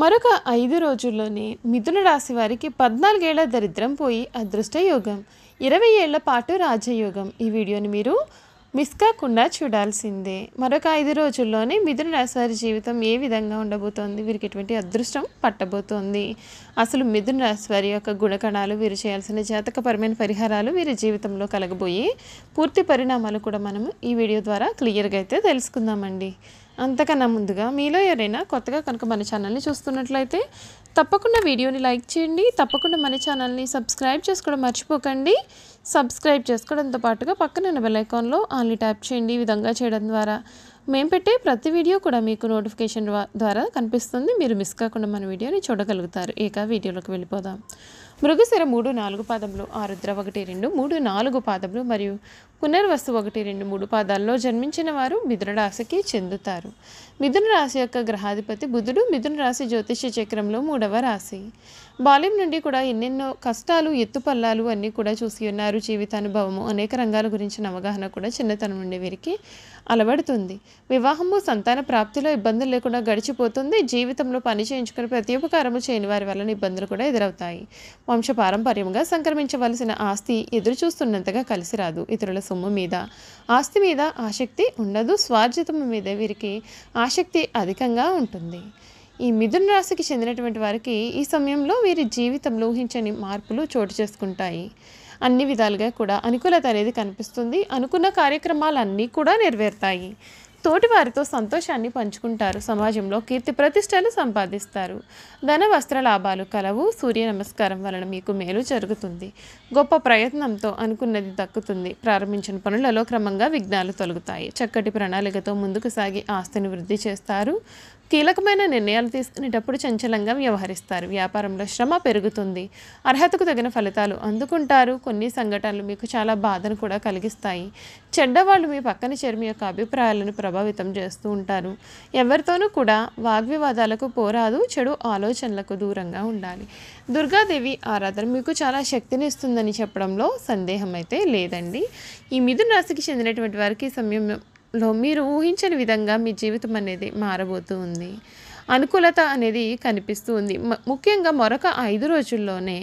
మరొక 5 రోజుల్లోనే మిథున రాశి వారికి 14 ఏళ్ల దరిద్రం పోయి అదృష్ట యోగం, 20 ఏళ్ల పాటు రాజయోగం. ఈ వీడియోని మీరు మిస్ కాకుండా చూడాల్సిందే. మరొక 5 రోజుల్లోనే మిథున రాశి వారి జీవితం ఏ విధంగా ఉండబోతోంది, వీరికి ఎటువంటి అదృష్టం పట్టబోతోంది, అసలు మిథున రాశి వారి యొక్క గుణగణాలు, వీరు చేయాల్సిన జాతకపరమైన పరిహారాలు, వీరి జీవితంలో కలగబోయే పూర్తి పరిణామాలు కూడా మనము ఈ వీడియో ద్వారా క్లియర్గా అయితే తెలుసుకుందామండి. అంతకన్నా ముందుగా మీలో ఎవరైనా కొత్తగా కనుక మన ఛానల్ని చూస్తున్నట్లయితే తప్పకుండా వీడియోని లైక్ చేయండి. తప్పకుండా మన ఛానల్ని సబ్స్క్రైబ్ చేసుకోవడం మర్చిపోకండి. సబ్స్క్రైబ్ చేసుకోవడంతో పాటుగా పక్కన ఉన్న బెల్ ఐకాన్లో ఆన్లీ ట్యాప్ చేయండి. ఈ విధంగా చేయడం ద్వారా మేము పెట్టే ప్రతి వీడియో కూడా మీకు నోటిఫికేషన్ ద్వారా కనిపిస్తుంది. మీరు మిస్ కాకుండా మన వీడియోని చూడగలుగుతారు. ఇక వీడియోలోకి వెళ్ళిపోదాం. మృగశిర 3, 4 పాదములు, ఆరుద్ర 1, 2, 3, 4 పాదములు మరియు పునర్వసు 1, 2, 3 పాదాల్లో జన్మించిన వారు మిథున రాశికి చెందుతారు. మిథున రాశి యొక్క గ్రహాధిపతి బుధుడు. మిథున రాశి జ్యోతిష్య చక్రంలో 3వ రాశి. బాల్యం నుండి కూడా ఎన్నెన్నో కష్టాలు, ఎత్తుపల్లాలు అన్నీ కూడా చూసి ఉన్నారు. జీవితానుభవము, అనేక రంగాల గురించిన అవగాహన కూడా చిన్నతనం నుండి వీరికి అలవడుతుంది. వివాహము, సంతాన ప్రాప్తిలో ఇబ్బందులు లేకుండా గడిచిపోతుంది. జీవితంలో పని చేయించుకుని ప్రతి ఉపకారము చేయని వారి వలన ఇబ్బందులు కూడా ఎదురవుతాయి. వంశపారంపర్యంగా సంక్రమించవలసిన ఆస్తి ఎదురు చూస్తున్నంతగా కలిసి రాదు. ఇతరుల సొమ్ము మీద, ఆస్తి మీద ఆసక్తి ఉండదు. స్వార్జితము మీద వీరికి ఆసక్తి అధికంగా ఉంటుంది. ఈ మిథున రాశికి చెందినటువంటి వారికి ఈ సమయంలో వీరి జీవితంలో ఊహించని మార్పులు చోటు చేసుకుంటాయి. అన్ని విధాలుగా కూడా అనుకూలత అనేది కనిపిస్తుంది. అనుకున్న కార్యక్రమాలన్నీ కూడా నెరవేరుతాయి. తోటి వారితో సంతోషాన్ని పంచుకుంటారు. సమాజంలో కీర్తి ప్రతిష్టలు సంపాదిస్తారు. ధన వస్త్ర లాభాలు కలవు. సూర్య నమస్కారం వలన మీకు మేలు జరుగుతుంది. గొప్ప ప్రయత్నంతో అనుకున్నది దక్కుతుంది. ప్రారంభించిన పనులలో క్రమంగా విఘ్నాలు తొలగుతాయి. చక్కటి ప్రణాళికతో ముందుకు సాగి ఆస్తిని వృద్ధి చేస్తారు. కీలకమైన నిర్ణయాలు తీసుకునేటప్పుడు చంచలంగా వ్యవహరిస్తారు. వ్యాపారంలో శ్రమ పెరుగుతుంది. అర్హతకు తగిన ఫలితాలు అందుకుంటారు. కొన్ని సంఘటనలు మీకు చాలా బాధను కూడా కలిగిస్తాయి. చెడ్డవాళ్ళు మీ పక్కన చేరి మీ యొక్క అభిప్రాయాలను ప్రభావితం చేస్తూ ఉంటారు. ఎవరితోనూ కూడా వాగ్వివాదాలకు పోరాదు. చెడు ఆలోచనలకు దూరంగా ఉండాలి. దుర్గాదేవి ఆరాధన మీకు చాలా శక్తిని ఇస్తుందని చెప్పడంలో సందేహం అయితే లేదండి. ఈ మిథున రాశికి చెందినటువంటి వారికి సమయంలో మీరు ఊహించని విధంగా మీ జీవితం అనేది మారబోతూ ఉంది. అనుకూలత అనేది కనిపిస్తూ ఉంది. ముఖ్యంగా మరొక 5 రోజుల్లోనే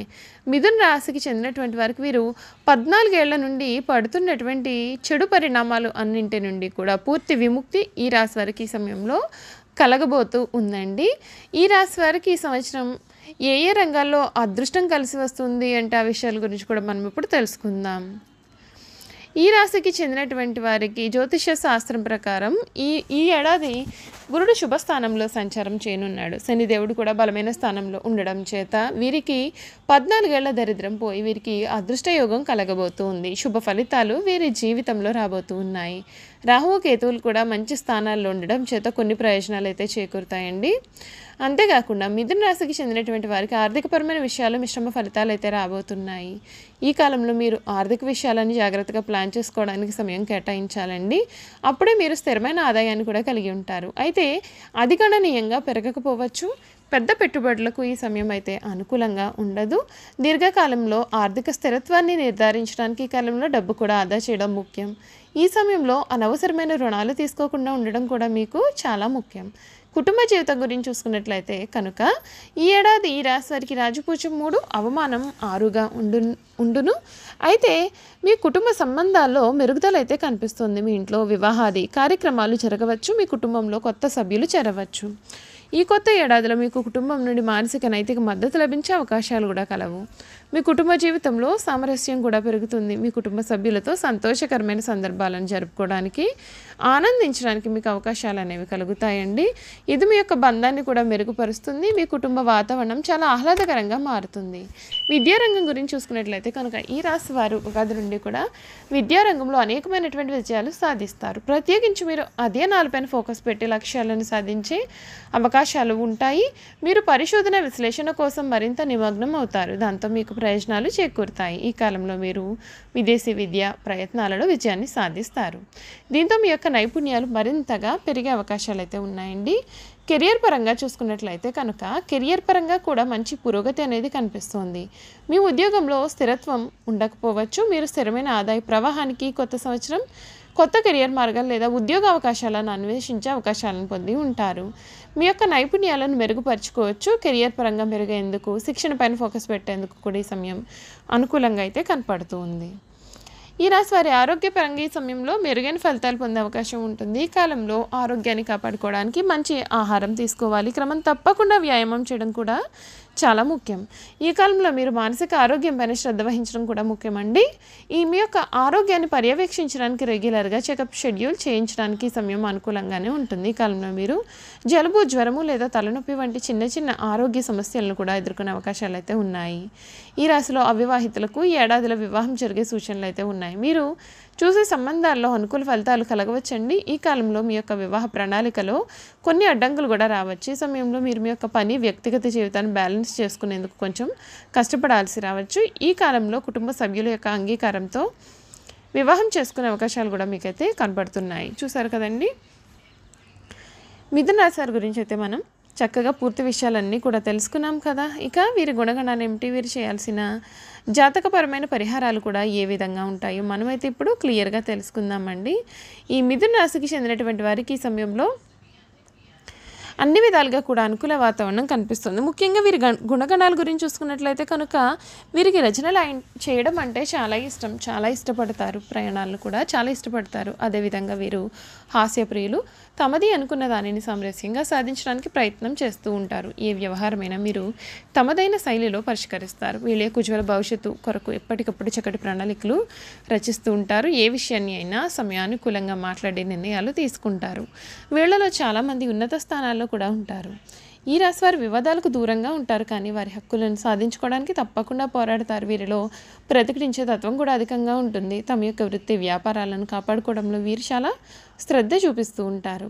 మిథున రాశికి చెందినటువంటి వారికి వీరు 14 ఏళ్ల నుండి పడుతున్నటువంటి చెడు పరిణామాలు అన్నింటి నుండి కూడా పూర్తి విముక్తి ఈ రాశి వారికి ఈ సమయంలో కలగబోతూ ఉందండి. ఈ రాశి వారికి ఈ సంవత్సరం ఏ ఏ రంగాల్లో అదృష్టం కలిసి వస్తుంది అంటే ఆ విషయాల గురించి కూడా మనం ఇప్పుడు తెలుసుకుందాం. ఈ రాశికి చెందినటువంటి వారికి జ్యోతిష్య శాస్త్రం ప్రకారం ఈ ఏడాది గురుడు శుభస్థానంలో సంచారం చేయనున్నాడు. శనిదేవుడు కూడా బలమైన స్థానంలో ఉండడం చేత వీరికి 14 ఏళ్ల దరిద్రం పోయి వీరికి అదృష్ట యోగం కలగబోతుంది. శుభ ఫలితాలు వీరి జీవితంలో రాబోతూ ఉన్నాయి. రాహువు కేతువులు కూడా మంచి స్థానాల్లో ఉండడం చేత కొన్ని ప్రయోజనాలు అయితే చేకూరుతాయండి. అంతేకాకుండా మిథున రాశికి చెందినటువంటి వారికి ఆర్థికపరమైన విషయాలు మిశ్రమ ఫలితాలు అయితే రాబోతున్నాయి. ఈ కాలంలో మీరు ఆర్థిక విషయాలను జాగ్రత్తగా ప్లాన్ చేసుకోవడానికి సమయం కేటాయించాలండి. అప్పుడే మీరు స్థిరమైన ఆదాయాన్ని కూడా కలిగి ఉంటారు. అయితే అది గణనీయంగా పెరగకపోవచ్చు. పెద్ద పెట్టుబడులకు ఈ సమయం అయితే అనుకూలంగా ఉండదు. దీర్ఘకాలంలో ఆర్థిక స్థిరత్వాన్ని నిర్ధారించడానికి ఈ కాలంలో డబ్బు కూడా ఆదా చేయడం ముఖ్యం. ఈ సమయంలో అనవసరమైన రుణాలు తీసుకోకుండా ఉండడం కూడా మీకు చాలా ముఖ్యం. కుటుంబ జీవితం గురించి చూసుకున్నట్లయితే కనుక ఈ ఏడాది ఈ రాశి వారికి రాజపూజ్యం 3, అవమానం 6గా ఉండును. అయితే మీ కుటుంబ సంబంధాల్లో మెరుగుదల అయితే కనిపిస్తుంది. మీ ఇంట్లో వివాహాది కార్యక్రమాలు జరగవచ్చు. మీ కుటుంబంలో కొత్త సభ్యులు చేరవచ్చు. ఈ కొత్త ఏడాదిలో మీకు కుటుంబం నుండి మానసిక నైతిక మద్దతు లభించే అవకాశాలు కూడా కలవు. మీ కుటుంబ జీవితంలో సామరస్యం కూడా పెరుగుతుంది. మీ కుటుంబ సభ్యులతో సంతోషకరమైన సందర్భాలను జరుపుకోవడానికి, ఆనందించడానికి మీకు అవకాశాలు అనేవి కలుగుతాయండి. ఇది మీ యొక్క బంధాన్ని కూడా మెరుగుపరుస్తుంది. మీ కుటుంబ వాతావరణం చాలా ఆహ్లాదకరంగా మారుతుంది. విద్యారంగం గురించి చూసుకున్నట్లయితే కనుక ఈ రాశి వారు ఉగాది నుండి కూడా విద్యారంగంలో అనేకమైనటువంటి విజయాలు సాధిస్తారు. ప్రత్యేకించి మీరు అధ్యయనాలపైన ఫోకస్ పెట్టి లక్ష్యాలను సాధించే అవకాశాలు ఉంటాయి. మీరు పరిశోధన విశ్లేషణ కోసం మరింత నిమగ్నం అవుతారు. దాంతో మీకు ప్రయోజనాలు చేకూరుతాయి. ఈ కాలంలో మీరు విదేశీ విద్య ప్రయత్నాలలో విజయాన్ని సాధిస్తారు. దీంతో మీ యొక్క నైపుణ్యాలు మరింతగా పెరిగే అవకాశాలు అయితే ఉన్నాయండి. కెరియర్ పరంగా చూసుకున్నట్లయితే కనుక కెరియర్ పరంగా కూడా మంచి పురోగతి అనేది కనిపిస్తోంది. మీ ఉద్యోగంలో స్థిరత్వం ఉండకపోవచ్చు. మీరు స్థిరమైన ఆదాయ ప్రవాహానికి కొత్త సంవత్సరం కొత్త కెరియర్ మార్గాలు లేదా ఉద్యోగ అవకాశాలను అన్వేషించే అవకాశాలను పొంది ఉంటారు. మీ యొక్క నైపుణ్యాలను మెరుగుపరుచుకోవచ్చు. కెరియర్ పరంగా మెరుగేందుకు శిక్షణ పైన ఫోకస్ పెట్టేందుకు కూడా ఈ సమయం అనుకూలంగా అయితే కనపడుతూ ఉంది. ఈ రాశి వారి ఆరోగ్యపరంగా ఈ సమయంలో మెరుగైన ఫలితాలు పొందే అవకాశం ఉంటుంది. ఈ కాలంలో ఆరోగ్యాన్ని కాపాడుకోవడానికి మంచి ఆహారం తీసుకోవాలి. క్రమం తప్పకుండా వ్యాయామం చేయడం కూడా చాలా ముఖ్యం. ఈ కాలంలో మీరు మానసిక ఆరోగ్యం పైన శ్రద్ధ వహించడం కూడా ముఖ్యమండి. మీ యొక్క ఆరోగ్యాన్ని పర్యవేక్షించడానికి రెగ్యులర్గా చెకప్ షెడ్యూల్ చేయించడానికి సమయం అనుకూలంగానే ఉంటుంది. ఈ కాలంలో మీరు జలుబు, జ్వరము లేదా తలనొప్పి వంటి చిన్న చిన్న ఆరోగ్య సమస్యలను కూడా ఎదుర్కొనే అవకాశాలు అయితే ఉన్నాయి. ఈ రాశిలో అవివాహితులకు ఈ ఏడాదిలో వివాహం జరిగే సూచనలు అయితే ఉన్నాయి. మీరు చూసే సంబంధాల్లో అనుకూల ఫలితాలు కలగవచ్చండి. ఈ కాలంలో మీ యొక్క వివాహ ప్రణాళికలో కొన్ని అడ్డంకులు కూడా రావచ్చు. ఈ సమయంలో మీరు మీ యొక్క పని, వ్యక్తిగత జీవితాన్ని బ్యాలెన్స్ చేసుకునేందుకు కొంచెం కష్టపడాల్సి రావచ్చు. ఈ కాలంలో కుటుంబ సభ్యుల యొక్క అంగీకారంతో వివాహం చేసుకునే అవకాశాలు కూడా మీకైతే కనపడుతున్నాయి. చూసారు కదండి. మిథున రాశి వారి గురించి అయితే మనం చక్కగా పూర్తి విషయాలన్నీ కూడా తెలుసుకున్నాం కదా. ఇక వీరి గుణగణాలు ఏమిటి, వీరు చేయాల్సిన జాతకపరమైన పరిహారాలు కూడా ఏ విధంగా ఉంటాయో మనమైతే ఇప్పుడు క్లియర్గా తెలుసుకుందామండి. ఈ మిథున రాశికి చెందినటువంటి వారికి ఈ సమయంలో అన్ని విధాలుగా కూడా అనుకూల వాతావరణం కనిపిస్తుంది. ముఖ్యంగా వీరి గుణగణాల గురించి చూసుకున్నట్లయితే కనుక వీరికి రచనలు చేయడం అంటే చాలా ఇష్టం. చాలా ఇష్టపడతారు. ప్రయాణాలను కూడా చాలా ఇష్టపడతారు. అదేవిధంగా వీరు హాస్యప్రియులు. తమది అనుకున్న దానిని సామరస్యంగా సాధించడానికి ప్రయత్నం చేస్తూ ఉంటారు. ఏ వ్యవహారమైనా మీరు తమదైన శైలిలో పరిష్కరిస్తారు. వీళ్ళ ఉజ్వల భవిష్యత్తు కొరకు ఎప్పటికప్పుడు చక్కటి ప్రణాళికలు రచిస్తూ ఉంటారు. ఏ విషయాన్ని అయినా సమయానుకూలంగా మాట్లాడే నిర్ణయాలు తీసుకుంటారు. వీళ్ళలో చాలామంది ఉన్నత స్థానాల్లో కూడా ఉంటారు. ఈ రాశి వారు వివాదాలకు దూరంగా ఉంటారు, కానీ వారి హక్కులను సాధించుకోవడానికి తప్పకుండా పోరాడతారు. వీరిలో ప్రతిఘటించే తత్వం కూడా అధికంగా ఉంటుంది. తమ యొక్క వృత్తి వ్యాపారాలను కాపాడుకోవడంలో వీరు చాలా శ్రద్ధ చూపిస్తూ ఉంటారు.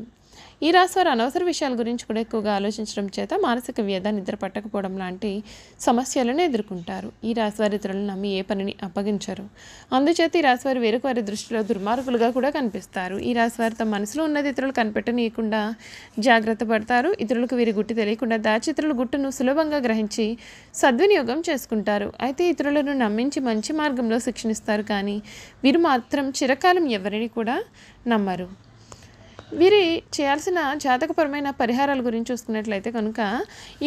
ఈ రాశి వారు అనవసర విషయాల గురించి కూడా ఎక్కువగా ఆలోచించడం చేత మానసిక వ్యధ, నిద్ర పట్టకపోవడం లాంటి సమస్యలను ఎదుర్కొంటారు. ఈ రాశి వారి ఇతరులను నమ్మి ఏ పనిని అప్పగించరు. అందుచేత ఈ రాశి వారు వేరొక వారి దృష్టిలో దుర్మార్గులుగా కూడా కనిపిస్తారు. ఈ రాశి వారు తమ మనసులో ఉన్నది ఇతరులు కనిపెట్టనీయకుండా జాగ్రత్త పడతారు. ఇతరులకు వీరి గుట్టి తెలియకుండా దాచి ఇతరుల గుట్టును సులభంగా గ్రహించి సద్వినియోగం చేసుకుంటారు. అయితే ఇతరులను నమ్మించి మంచి మార్గంలో శిక్షణిస్తారు, కానీ వీరు మాత్రం చిరకాలం ఎవరిని కూడా నమ్మరు. వీరి చేయాల్సిన జాతకపరమైన పరిహారాల గురించి చూసుకున్నట్లయితే కనుక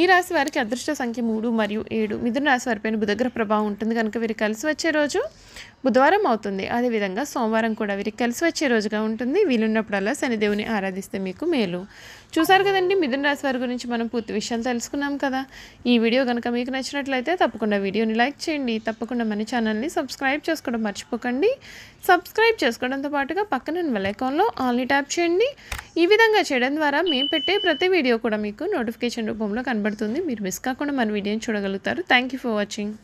ఈ రాశి వారికి అదృష్ట సంఖ్య 3 మరియు 7. మిథున రాశి వారిపైన బుధగ్రహ ప్రభావం ఉంటుంది కనుక వీరికి కలిసి వచ్చే రోజు బుధవారం అవుతుంది. అదేవిధంగా సోమవారం కూడా వీరికి కలిసి వచ్చే రోజుగా ఉంటుంది. వీలున్నప్పుడల్లా శనిదేవుని ఆరాధిస్తే మీకు మేలు. చూసారు కదండి, మిథున రాశి వారి గురించి మనం పూర్తి విషయాలు తెలుసుకున్నాం కదా. ఈ వీడియో కనుక మీకు నచ్చినట్లయితే తప్పకుండా వీడియోని లైక్ చేయండి. తప్పకుండా మన ఛానల్ని సబ్స్క్రైబ్ చేసుకోవడం మర్చిపోకండి. సబ్స్క్రైబ్ చేసుకోవడంతో పాటుగా పక్కన బెల్ ఐకాన్లో ఆల్ని ట్యాప్ చేయండి. ఈ విధంగా చేయడం ద్వారా మేము పెట్టే ప్రతి వీడియో కూడా మీకు నోటిఫికేషన్ రూపంలో కనబడుతుంది. మీరు మిస్ కాకుండా మన వీడియోని చూడగలుగుతారు. Thank you for watching.